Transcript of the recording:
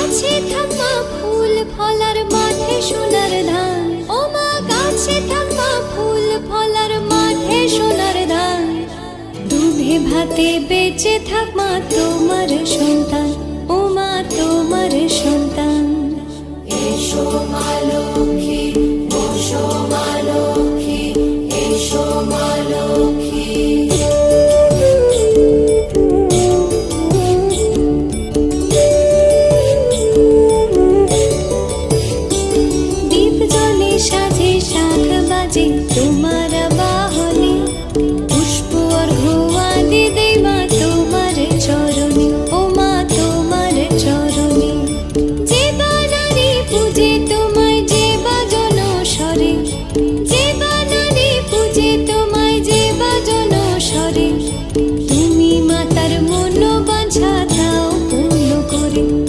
গাছে থাকা ফুল ফলার মাঠে সোনার ধান, ও মা গাছে থাকা ফুল ফলার মাঠে সোনার ধান। দুধে ভাতে বেঁচে থাক মা তোমার সন্তান, ও মা তোমার সন্তান।